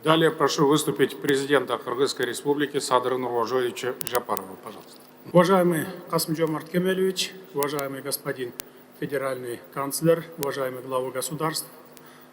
Далее прошу выступить президента Кыргызской Республики Садыра Нурғожоевича Жапарова, пожалуйста. Уважаемый Касым-Жомарт Кемелевич, уважаемый господин федеральный канцлер, уважаемый главы государств,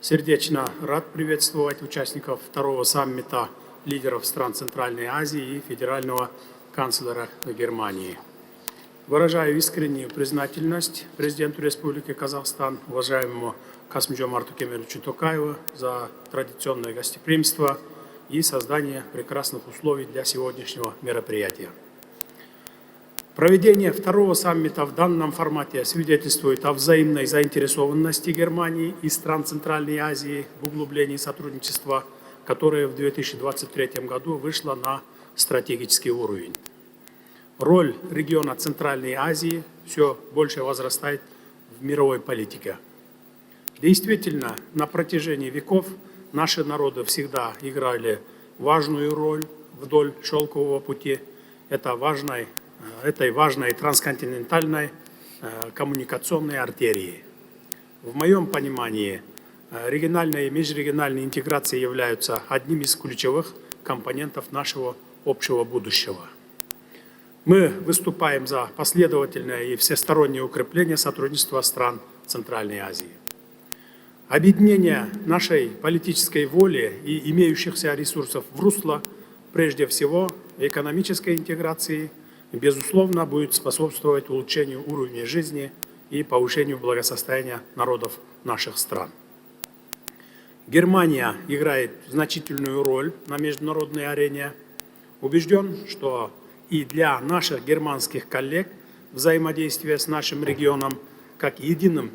сердечно рад приветствовать участников второго саммита лидеров стран Центральной Азии и федерального канцлера Германии. Выражаю искреннюю признательность президенту Республики Казахстан, уважаемому Касым-Жомарту Кемелевичу Токаеву за традиционное гостеприимство и создание прекрасных условий для сегодняшнего мероприятия. Проведение второго саммита в данном формате свидетельствует о взаимной заинтересованности Германии и стран Центральной Азии в углублении сотрудничества, которое в 2023 году вышло на стратегический уровень. Роль региона Центральной Азии все больше возрастает в мировой политике. Действительно, на протяжении веков наши народы всегда играли важную роль вдоль шелкового пути этой важной трансконтинентальной коммуникационной артерии. В моем понимании, региональная и межрегиональная интеграция являются одним из ключевых компонентов нашего общего будущего. Мы выступаем за последовательное и всестороннее укрепление сотрудничества стран Центральной Азии. Объединение нашей политической воли и имеющихся ресурсов в русло, прежде всего, экономической интеграции, безусловно, будет способствовать улучшению уровня жизни и повышению благосостояния народов наших стран. Германия играет значительную роль на международной арене. Убежден, что и для наших германских коллег взаимодействие с нашим регионом как единым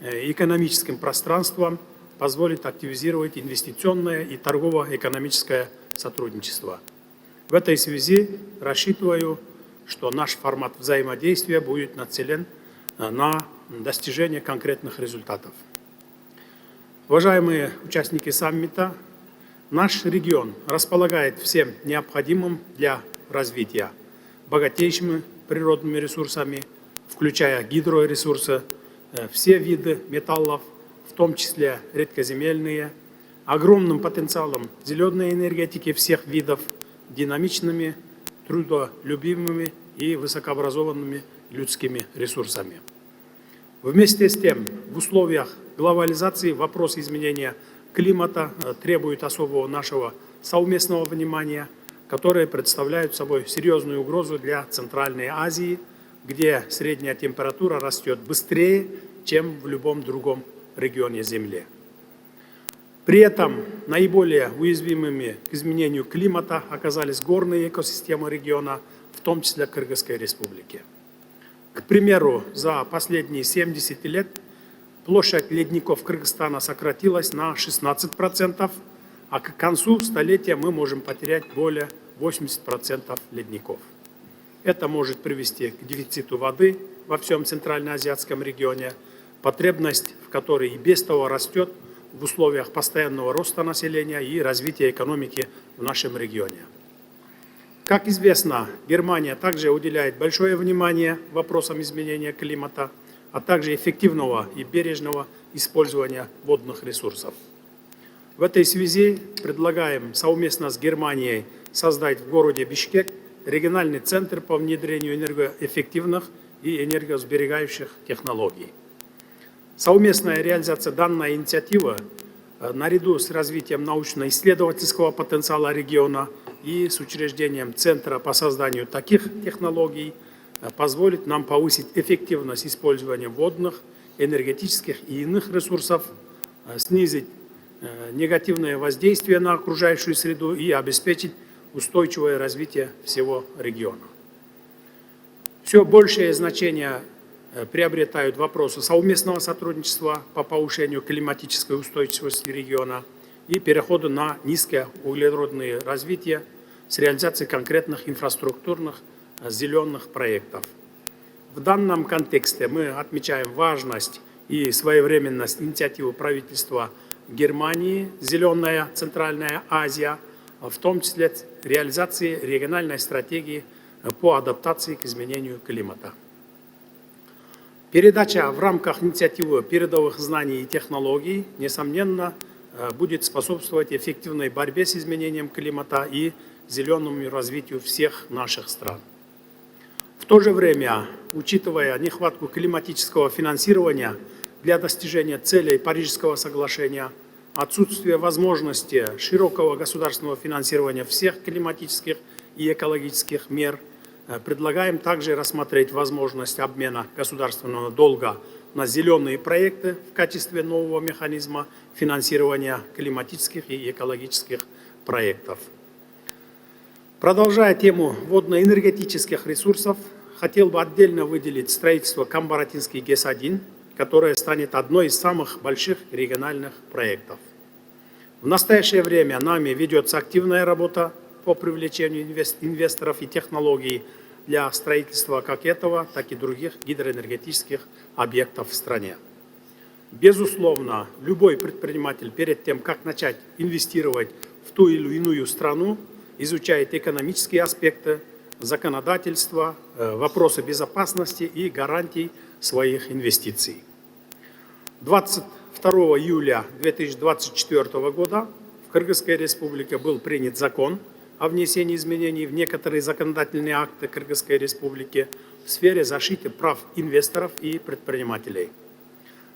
экономическим пространством позволит активизировать инвестиционное и торгово-экономическое сотрудничество. В этой связи рассчитываю, что наш формат взаимодействия будет нацелен на достижение конкретных результатов. Уважаемые участники саммита, наш регион располагает всем необходимым для развития, богатейшими природными ресурсами, включая гидроресурсы, все виды металлов, в том числе редкоземельные, огромным потенциалом зеленой энергетики всех видов, динамичными, трудолюбивыми и высокообразованными людскими ресурсами. Вместе с тем, в условиях глобализации вопрос изменения климата требует особого нашего совместного внимания, которые представляют собой серьезную угрозу для Центральной Азии, где средняя температура растет быстрее, чем в любом другом регионе Земли. При этом наиболее уязвимыми к изменению климата оказались горные экосистемы региона, в том числе Кыргызской Республики. К примеру, за последние 70 лет площадь ледников Кыргызстана сократилась на 16%, а к концу столетия мы можем потерять более 80% ледников. Это может привести к дефициту воды во всем Центральноазиатском регионе, потребность в которой и без того растет в условиях постоянного роста населения и развития экономики в нашем регионе. Как известно, Германия также уделяет большое внимание вопросам изменения климата, а также эффективного и бережного использования водных ресурсов. В этой связи предлагаем совместно с Германией создать в городе Бишкек региональный центр по внедрению энергоэффективных и энергосберегающих технологий. Совместная реализация данной инициативы наряду с развитием научно-исследовательского потенциала региона и с учреждением Центра по созданию таких технологий позволит нам повысить эффективность использования водных, энергетических и иных ресурсов, снизить негативное воздействие на окружающую среду и обеспечить устойчивое развитие всего региона. Все большее значение приобретают вопросы совместного сотрудничества по повышению климатической устойчивости региона и переходу на низкоуглеродное развитие с реализацией конкретных инфраструктурных зеленых проектов. В данном контексте мы отмечаем важность и своевременность инициативы правительства Германии «Зеленая Центральная Азия», в том числе реализации региональной стратегии по адаптации к изменению климата. Передача в рамках инициативы передовых знаний и технологий, несомненно, будет способствовать эффективной борьбе с изменением климата и зеленому развитию всех наших стран. В то же время, учитывая нехватку климатического финансирования для достижения целей Парижского соглашения, отсутствие возможности широкого государственного финансирования всех климатических и экологических мер, предлагаем также рассмотреть возможность обмена государственного долга на зеленые проекты в качестве нового механизма финансирования климатических и экологических проектов. Продолжая тему водно-энергетических ресурсов, хотел бы отдельно выделить строительство Камбаратинский ГЭС-1, которое станет одной из самых больших региональных проектов. В настоящее время нами ведется активная работа по привлечению инвесторов и технологий для строительства как этого, так и других гидроэнергетических объектов в стране. Безусловно, любой предприниматель перед тем, как начать инвестировать в ту или иную страну, изучает экономические аспекты, законодательство, вопросы безопасности и гарантий своих инвестиций. 22 июля 2024 года в Кыргызской Республике был принят закон о внесении изменений в некоторые законодательные акты Кыргызской Республики в сфере защиты прав инвесторов и предпринимателей.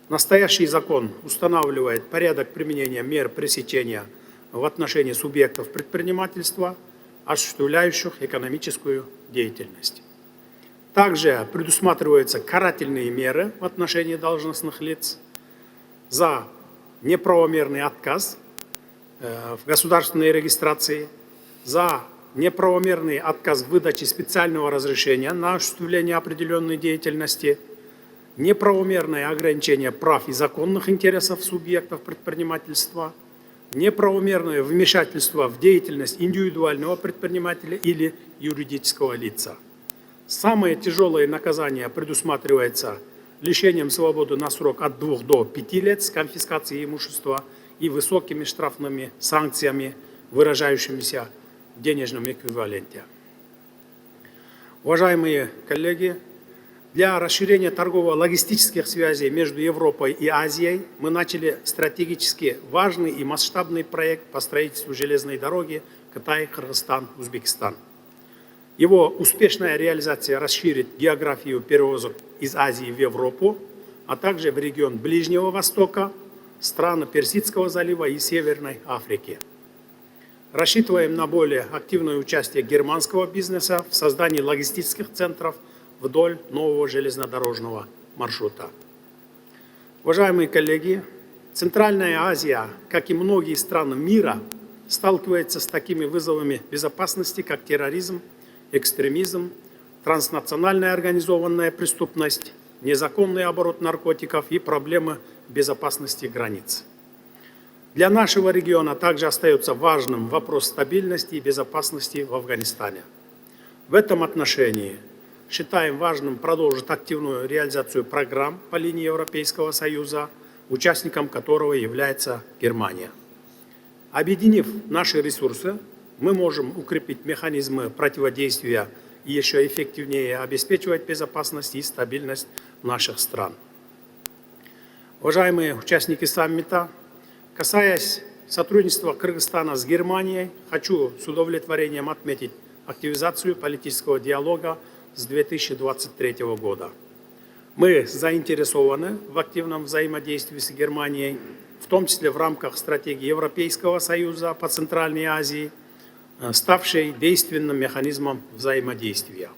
Настоящий закон устанавливает порядок применения мер пресечения в отношении субъектов предпринимательства, осуществляющих экономическую деятельность. Также предусматриваются карательные меры в отношении должностных лиц за неправомерный отказ в государственной регистрации, за неправомерный отказ в выдаче специального разрешения на осуществление определенной деятельности, неправомерное ограничение прав и законных интересов субъектов предпринимательства, неправомерное вмешательство в деятельность индивидуального предпринимателя или юридического лица. Самое тяжелое наказание предусматривается лишением свободы на срок от 2 до 5 лет с конфискацией имущества и высокими штрафными санкциями, выражающимися в денежном эквиваленте. Уважаемые коллеги, для расширения торгово-логистических связей между Европой и Азией мы начали стратегически важный и масштабный проект по строительству железной дороги Китай, Кыргызстан, Узбекистан. Его успешная реализация расширит географию перевозок из Азии в Европу, а также в регион Ближнего Востока, страны Персидского залива и Северной Африки. Рассчитываем на более активное участие германского бизнеса в создании логистических центров вдоль нового железнодорожного маршрута. Уважаемые коллеги, Центральная Азия, как и многие страны мира, сталкивается с такими вызовами безопасности, как терроризм, экстремизм, транснациональная организованная преступность, незаконный оборот наркотиков и проблемы безопасности границ. Для нашего региона также остается важным вопрос стабильности и безопасности в Афганистане. В этом отношении считаем важным продолжить активную реализацию программ по линии Европейского Союза, участником которого является Германия. Объединив наши ресурсы, мы можем укрепить механизмы противодействия и еще эффективнее обеспечивать безопасность и стабильность наших стран. Уважаемые участники саммита, касаясь сотрудничества Кыргызстана с Германией, хочу с удовлетворением отметить активизацию политического диалога с 2023 года. Мы заинтересованы в активном взаимодействии с Германией, в том числе в рамках стратегии Европейского Союза по Центральной Азии, ставшей действенным механизмом взаимодействия.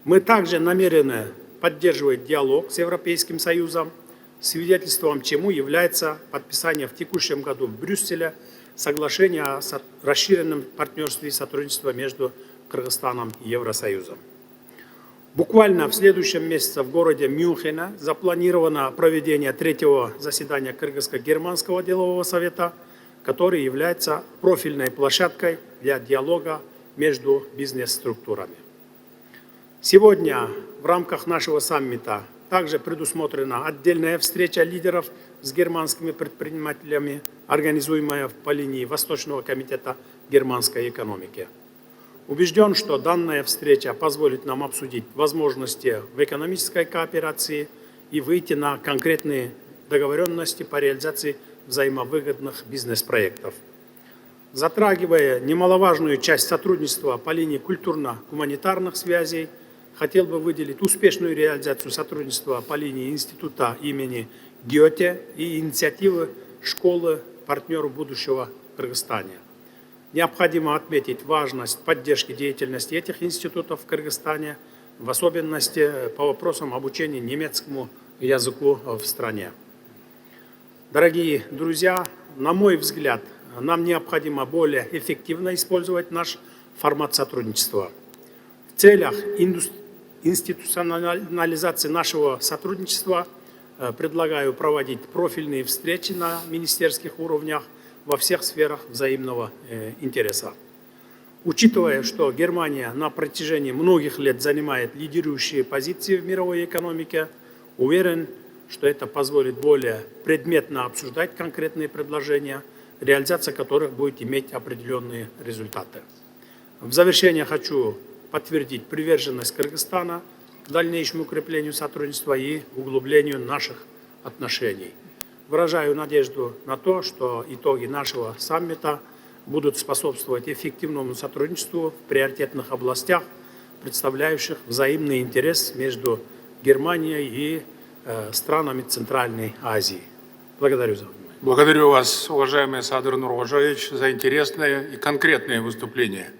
Мы также намерены поддерживать диалог с Европейским Союзом, свидетельством чему является подписание в текущем году в Брюсселе соглашения о расширенном партнерстве и сотрудничестве между Кыргызстаном и Евросоюзом. Буквально в следующем месяце в городе Мюнхене запланировано проведение 3-го заседания Кыргызско-Германского делового совета, который является профильной площадкой для диалога между бизнес-структурами. Сегодня в рамках нашего саммита также предусмотрена отдельная встреча лидеров с германскими предпринимателями, организуемая по линии Восточного комитета германской экономики. Убежден, что данная встреча позволит нам обсудить возможности в экономической кооперации и выйти на конкретные договоренности по реализации взаимовыгодных бизнес-проектов. Затрагивая немаловажную часть сотрудничества по линии культурно-гуманитарных связей, хотел бы выделить успешную реализацию сотрудничества по линии института имени Гёте и инициативы школы «Партнеры будущего» в Кыргызстане. Необходимо отметить важность поддержки деятельности этих институтов в Кыргызстане, в особенности по вопросам обучения немецкому языку в стране. Дорогие друзья, на мой взгляд, нам необходимо более эффективно использовать наш формат сотрудничества. В целях институционализации нашего сотрудничества предлагаю проводить профильные встречи на министерских уровнях во всех сферах взаимного интереса. Учитывая, что Германия на протяжении многих лет занимает лидирующие позиции в мировой экономике, уверен, что это позволит более предметно обсуждать конкретные предложения, реализация которых будет иметь определенные результаты. В завершение хочу подтвердить приверженность Кыргызстана к дальнейшему укреплению сотрудничества и углублению наших отношений. Выражаю надежду на то, что итоги нашего саммита будут способствовать эффективному сотрудничеству в приоритетных областях, представляющих взаимный интерес между Германией и странами Центральной Азии. Благодарю за внимание. Благодарю вас, уважаемый Садыр Нургожаевич, за интересное и конкретное выступление.